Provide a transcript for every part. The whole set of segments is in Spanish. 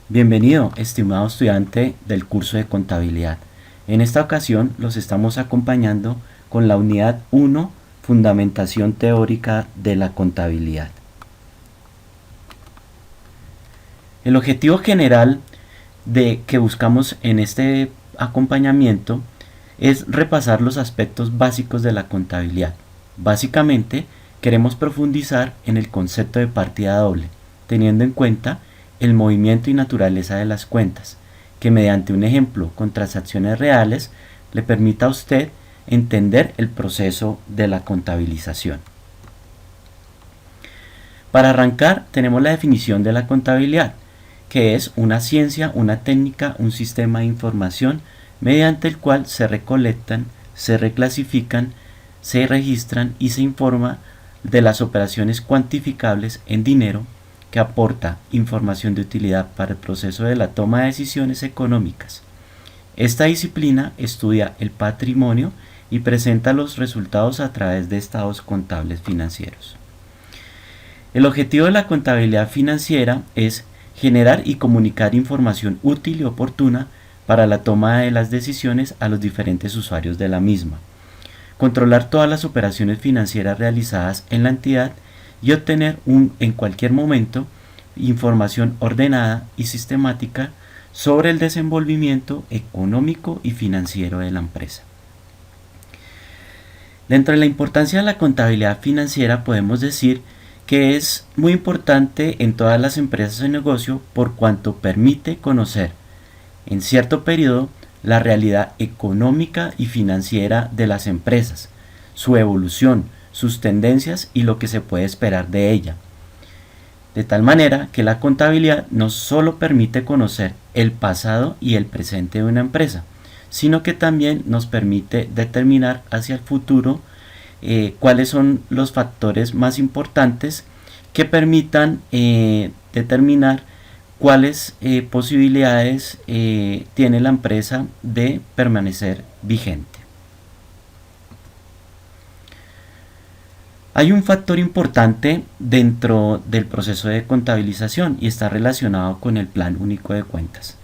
Bienvenido, estimado estudiante del curso de contabilidad. En esta ocasión los estamos acompañando con la unidad 1, Fundamentación teórica de la contabilidad. El objetivo general que buscamos en este acompañamiento es repasar los aspectos básicos de la contabilidad. Básicamente, queremos profundizar en el concepto de partida doble, teniendo en cuenta el movimiento y naturaleza de las cuentas, que mediante un ejemplo con transacciones reales le permita a usted entender el proceso de la contabilización. Para arrancar, tenemos la definición de la contabilidad, que es una ciencia, una técnica, un sistema de información mediante el cual se recolectan, se reclasifican, se registran y se informa de las operaciones cuantificables en dinero, que aporta información de utilidad para el proceso de la toma de decisiones económicas. Esta disciplina estudia el patrimonio y presenta los resultados a través de estados contables financieros. El objetivo de la contabilidad financiera es generar y comunicar información útil y oportuna para la toma de las decisiones a los diferentes usuarios de la misma, controlar todas las operaciones financieras realizadas en la entidad y obtener en cualquier momento información ordenada y sistemática sobre el desenvolvimiento económico y financiero de la empresa. Dentro de la importancia de la contabilidad financiera podemos decir que es muy importante en todas las empresas de negocio por cuanto permite conocer en cierto periodo la realidad económica y financiera de las empresas, su evolución, sus tendencias y lo que se puede esperar de ella. De tal manera que la contabilidad no solo permite conocer el pasado y el presente de una empresa, sino que también nos permite determinar hacia el futuro cuáles son los factores más importantes que permitan determinar cuáles posibilidades tiene la empresa de permanecer vigente. Hay un factor importante dentro del proceso de contabilización y está relacionado con el Plan Único de Cuentas.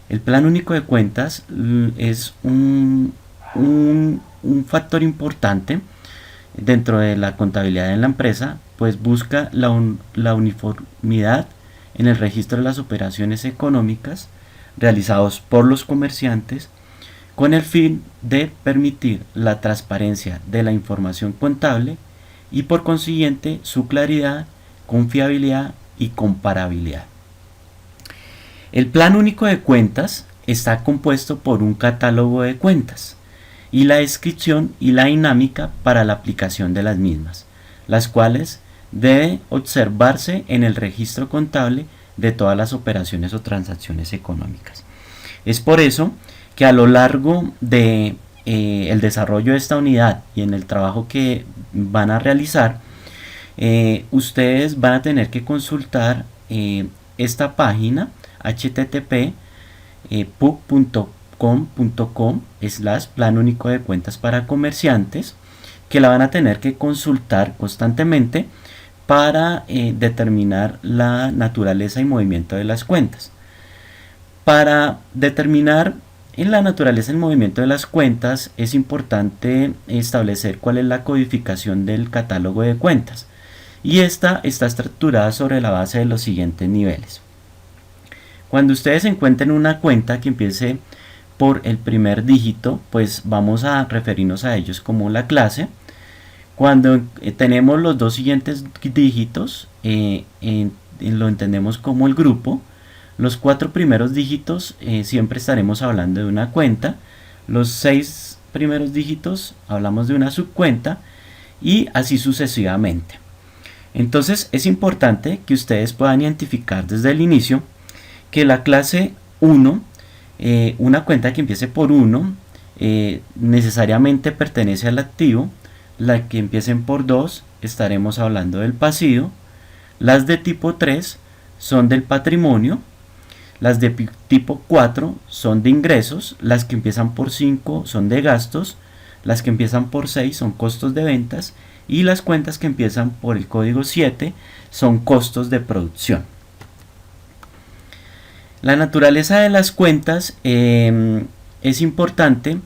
El Plan Único de Cuentas es un factor importante dentro de la contabilidad en la empresa, pues busca la uniformidad en el registro de las operaciones económicas realizados por los comerciantes con el fin de permitir la transparencia de la información contable y por consiguiente su claridad, confiabilidad y comparabilidad. El Plan Único de Cuentas está compuesto por un catálogo de cuentas y la descripción y la dinámica para la aplicación de las mismas, las cuales debe observarse en el registro contable de todas las operaciones o transacciones económicas. Es por eso que a lo largo de el desarrollo de esta unidad y en el trabajo que van a realizar, ustedes van a tener que consultar esta página http://puc.com.com/plan único de cuentas para comerciantes, que la van a tener que consultar constantemente para determinar la naturaleza y movimiento de las cuentas. Para determinar en la naturaleza del movimiento de las cuentas es importante establecer cuál es la codificación del catálogo de cuentas, y esta está estructurada sobre la base de los siguientes niveles. Cuando ustedes encuentren una cuenta que empiece por el primer dígito, pues vamos a referirnos a ellos como la clase. Cuando tenemos los dos siguientes dígitos, lo entendemos como el grupo. Los 4 primeros dígitos siempre estaremos hablando de una cuenta. Los 6 primeros dígitos hablamos de una subcuenta y así sucesivamente. Entonces es importante que ustedes puedan identificar desde el inicio que la clase 1, una cuenta que empiece por 1, necesariamente pertenece al activo. La que empiecen por 2 estaremos hablando del pasivo. Las de tipo 3 son del patrimonio. Las de tipo 4 son de ingresos, las que empiezan por 5 son de gastos, las que empiezan por 6 son costos de ventas y las cuentas que empiezan por el código 7 son costos de producción. La naturaleza de las cuentas es importante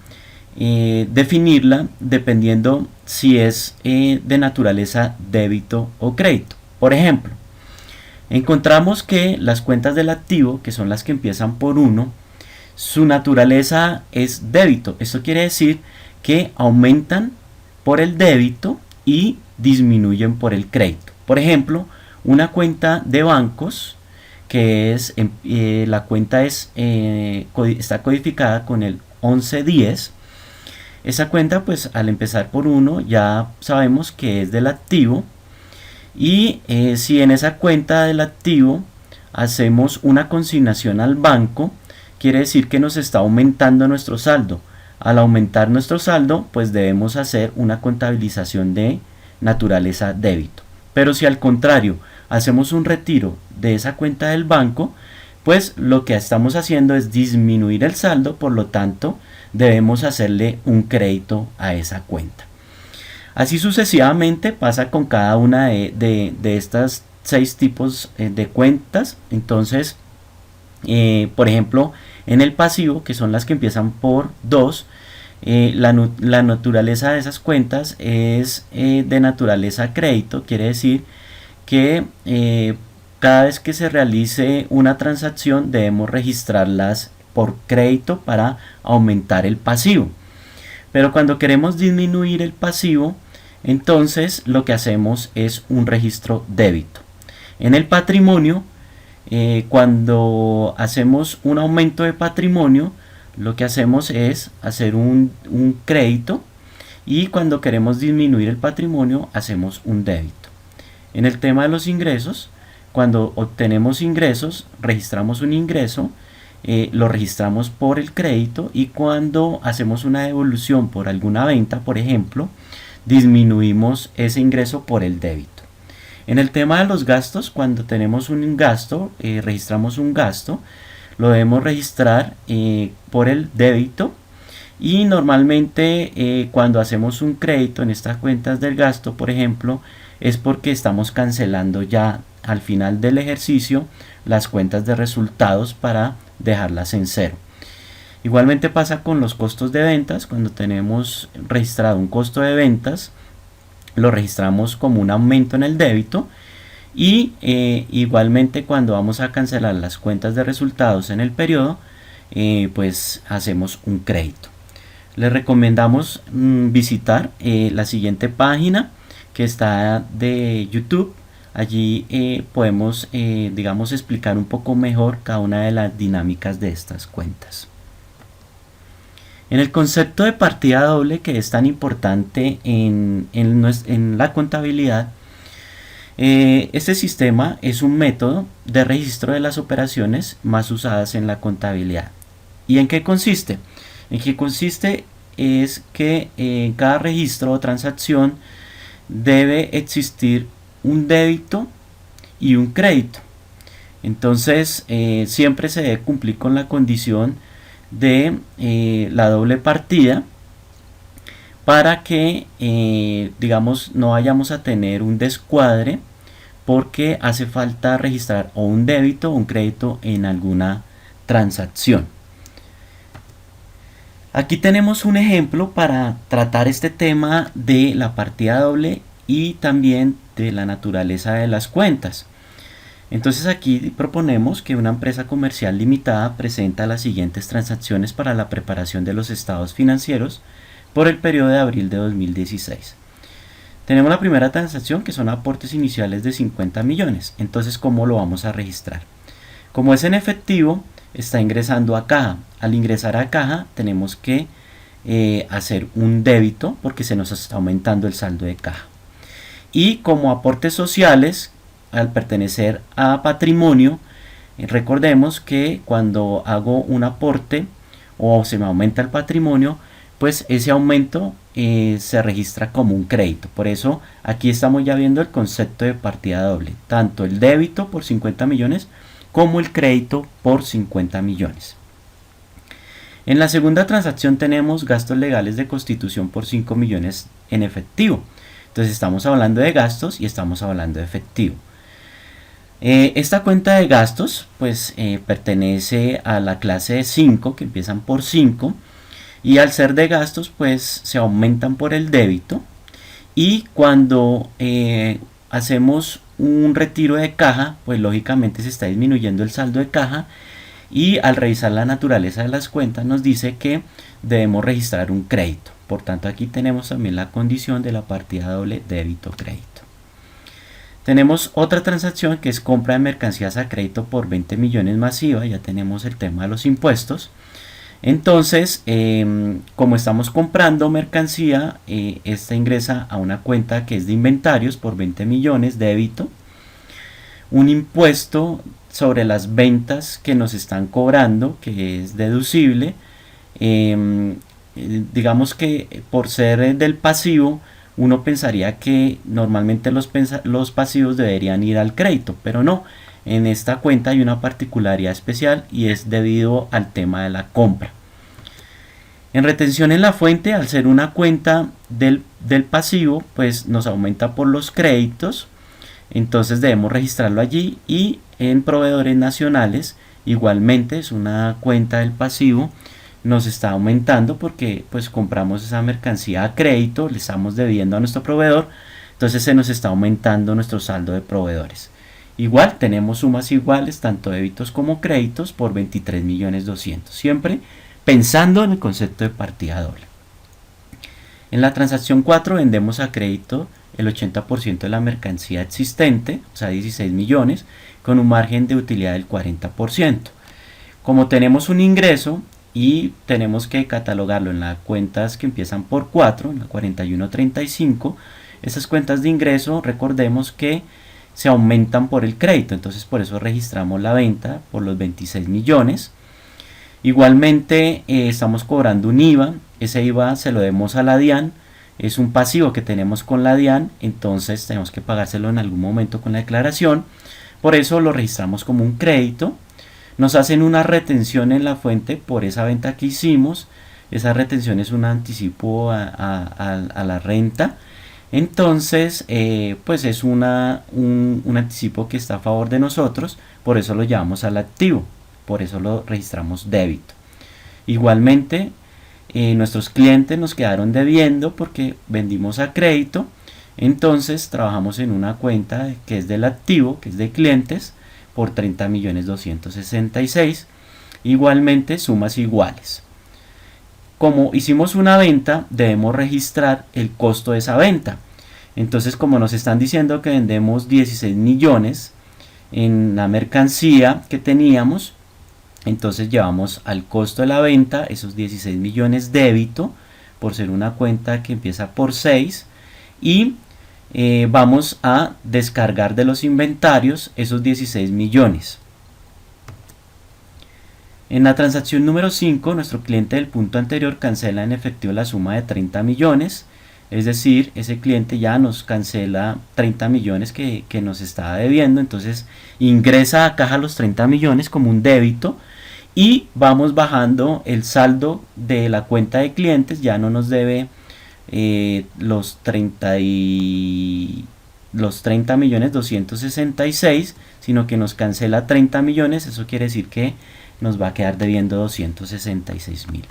definirla dependiendo si es de naturaleza débito o crédito. Por ejemplo, encontramos que las cuentas del activo, que son las que empiezan por 1, su naturaleza es débito. Esto quiere decir que aumentan por el débito y disminuyen por el crédito. Por ejemplo, una cuenta de bancos que es la cuenta está codificada con el 1110. Esa cuenta, pues al empezar por 1 ya sabemos que es del activo, y si en esa cuenta del activo hacemos una consignación al banco, quiere decir que nos está aumentando nuestro saldo. Al aumentar nuestro saldo, pues debemos hacer una contabilización de naturaleza débito. Pero si al contrario hacemos un retiro de esa cuenta del banco, pues lo que estamos haciendo es disminuir el saldo, por lo tanto debemos hacerle un crédito a esa cuenta. Así sucesivamente pasa con cada una de estas 6 tipos de cuentas. Entonces, por ejemplo, en el pasivo, que son las que empiezan por 2, la naturaleza de esas cuentas es de naturaleza crédito. Quiere decir que cada vez que se realice una transacción debemos registrarlas por crédito para aumentar el pasivo. Pero cuando queremos disminuir el pasivo, entonces lo que hacemos es un registro débito. En el patrimonio, cuando hacemos un aumento de patrimonio, lo que hacemos es hacer un crédito, y cuando queremos disminuir el patrimonio hacemos un débito. En el tema de los ingresos, cuando obtenemos ingresos, registramos un ingreso, lo registramos por el crédito, y cuando hacemos una devolución por alguna venta, por ejemplo, disminuimos ese ingreso por el débito. En el tema de los gastos, cuando tenemos un gasto, registramos un gasto, lo debemos registrar por el débito, y normalmente cuando hacemos un crédito en estas cuentas del gasto, por ejemplo, es porque estamos cancelando ya al final del ejercicio las cuentas de resultados para dejarlas en cero. Igualmente pasa con los costos de ventas. Cuando tenemos registrado un costo de ventas, lo registramos como un aumento en el débito, y igualmente cuando vamos a cancelar las cuentas de resultados en el periodo, pues hacemos un crédito. Les recomendamos visitar la siguiente página que está de YouTube. Allí podemos digamos explicar un poco mejor cada una de las dinámicas de estas cuentas. En el concepto de partida doble, que es tan importante en la contabilidad, este sistema es un método de registro de las operaciones más usadas en la contabilidad. ¿Y en qué consiste? En qué consiste es que en cada registro o transacción debe existir un débito y un crédito. Entonces siempre se debe cumplir con la condición de la doble partida, para que digamos no vayamos a tener un descuadre, porque hace falta registrar o un débito o un crédito en alguna transacción. Aquí tenemos un ejemplo para tratar este tema de la partida doble y también de la naturaleza de las cuentas. Entonces aquí proponemos que una empresa comercial limitada presenta las siguientes transacciones para la preparación de los estados financieros por el periodo de abril de 2016. Tenemos la primera transacción, que son aportes iniciales de 50 millones. Entonces, ¿cómo lo vamos a registrar? Como es en efectivo, está ingresando a caja. Al ingresar a caja tenemos que hacer un débito, porque se nos está aumentando el saldo de caja. Y como aportes sociales, al pertenecer a patrimonio, recordemos que cuando hago un aporte o se me aumenta el patrimonio, pues ese aumento se registra como un crédito. Por eso aquí estamos ya viendo el concepto de partida doble, tanto el débito por 50 millones como el crédito por 50 millones. En la segunda transacción tenemos gastos legales de constitución por 5 millones en efectivo. Entonces estamos hablando de gastos y estamos hablando de efectivo. Esta cuenta de gastos pues pertenece a la clase de 5 que empiezan por 5 y al ser de gastos pues se aumentan por el débito y cuando hacemos un retiro de caja pues lógicamente se está disminuyendo el saldo de caja y al revisar la naturaleza de las cuentas nos dice que debemos registrar un crédito. Por tanto aquí tenemos también la condición de la partida doble débito-crédito. Tenemos otra transacción que es compra de mercancías a crédito por 20 millones masiva, ya tenemos el tema de los impuestos. Entonces, como estamos comprando mercancía, esta ingresa a una cuenta que es de inventarios por 20 millones débito. Un impuesto sobre las ventas que nos están cobrando, que es deducible. Digamos que por ser del pasivo, uno pensaría que normalmente los pasivos deberían ir al crédito, pero no. En esta cuenta hay una particularidad especial y es debido al tema de la compra. En retención en la fuente, al ser una cuenta del pasivo, pues nos aumenta por los créditos, entonces debemos registrarlo allí. Y en proveedores nacionales, igualmente es una cuenta del pasivo, nos está aumentando porque pues compramos esa mercancía a crédito, le estamos debiendo a nuestro proveedor, entonces se nos está aumentando nuestro saldo de proveedores. Igual tenemos sumas iguales, tanto débitos como créditos, por 23.200.000, siempre pensando en el concepto de partida doble. En la transacción 4 vendemos a crédito el 80% de la mercancía existente, o sea 16 millones, con un margen de utilidad del 40%. Como tenemos un ingreso y tenemos que catalogarlo en las cuentas que empiezan por 4, en la 4135, esas cuentas de ingreso recordemos que se aumentan por el crédito, entonces por eso registramos la venta por los 26 millones. Igualmente estamos cobrando un IVA, ese IVA se lo debemos a la DIAN, es un pasivo que tenemos con la DIAN, entonces tenemos que pagárselo en algún momento con la declaración, por eso lo registramos como un crédito. Nos hacen una retención en la fuente por esa venta que hicimos, esa retención es un anticipo a la renta, entonces pues es un anticipo que está a favor de nosotros, por eso lo llevamos al activo, por eso lo registramos débito. Igualmente nuestros clientes nos quedaron debiendo porque vendimos a crédito, entonces trabajamos en una cuenta que es del activo, que es de clientes, por 30.266.000, igualmente sumas iguales. Como hicimos una venta, debemos registrar el costo de esa venta. Entonces, como nos están diciendo que vendemos 16 millones en la mercancía que teníamos, entonces llevamos al costo de la venta esos 16 millones débito, por ser una cuenta que empieza por 6, y vamos a descargar de los inventarios esos 16 millones. En la transacción número 5, nuestro cliente del punto anterior cancela en efectivo la suma de 30 millones, es decir, ese cliente ya nos cancela 30 millones que nos estaba debiendo, entonces ingresa a caja los 30 millones como un débito y vamos bajando el saldo de la cuenta de clientes, ya no nos debe los 30.266.000, sino que nos cancela 30 millones, eso quiere decir que nos va a quedar debiendo 266.000.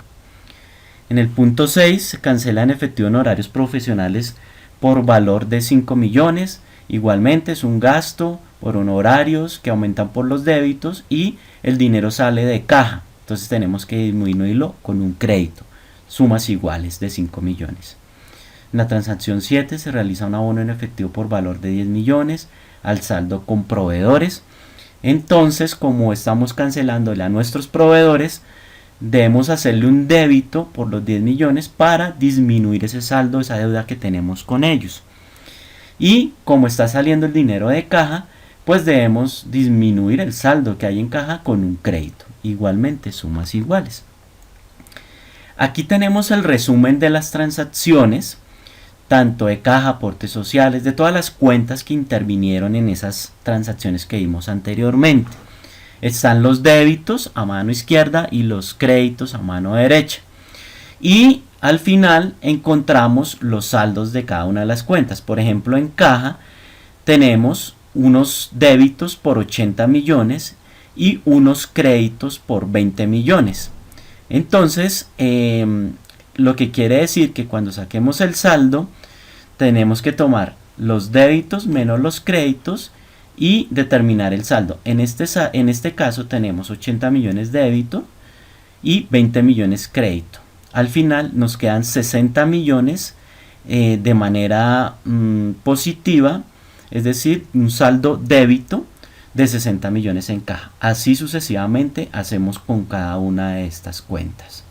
En el punto 6 se cancela en efectivo honorarios profesionales por valor de 5 millones, igualmente es un gasto por honorarios que aumentan por los débitos y el dinero sale de caja, entonces tenemos que disminuirlo con un crédito, sumas iguales de 5 millones. En la transacción 7 se realiza un abono en efectivo por valor de 10 millones al saldo con proveedores. Entonces, como estamos cancelándole a nuestros proveedores, debemos hacerle un débito por los 10 millones para disminuir ese saldo, esa deuda que tenemos con ellos. Y como está saliendo el dinero de caja, pues debemos disminuir el saldo que hay en caja con un crédito. Igualmente, sumas iguales. Aquí tenemos el resumen de las transacciones, tanto de caja, aportes sociales, de todas las cuentas que intervinieron en esas transacciones que vimos anteriormente. Están los débitos a mano izquierda y los créditos a mano derecha. Y al final encontramos los saldos de cada una de las cuentas. Por ejemplo, en caja tenemos unos débitos por 80 millones y unos créditos por 20 millones. Entonces, lo que quiere decir que cuando saquemos el saldo, tenemos que tomar los débitos menos los créditos y determinar el saldo. En este caso tenemos 80 millones débito y 20 millones crédito. Al final nos quedan 60 millones de manera positiva, es decir, un saldo débito de 60 millones en caja. Así sucesivamente hacemos con cada una de estas cuentas.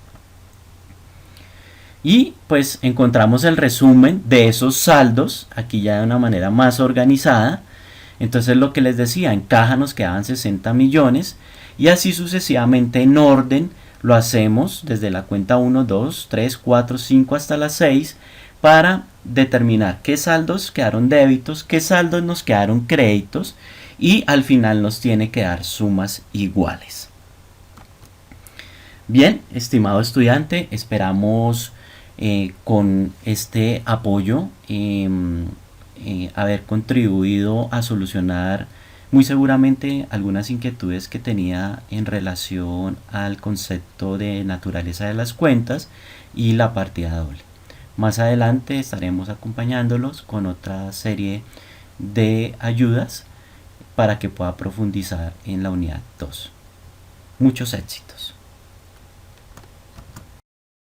Y pues encontramos el resumen de esos saldos, aquí ya de una manera más organizada. Entonces lo que les decía, en caja nos quedaban 60 millones y así sucesivamente en orden lo hacemos desde la cuenta 1, 2, 3, 4, 5 hasta la 6 para determinar qué saldos quedaron débitos, qué saldos nos quedaron créditos y al final nos tiene que dar sumas iguales. Bien, estimado estudiante, esperamos con este apoyo haber contribuido a solucionar muy seguramente algunas inquietudes que tenía en relación al concepto de naturaleza de las cuentas y la partida doble. Más adelante estaremos acompañándolos con otra serie de ayudas para que pueda profundizar en la unidad 2. Muchos éxitos.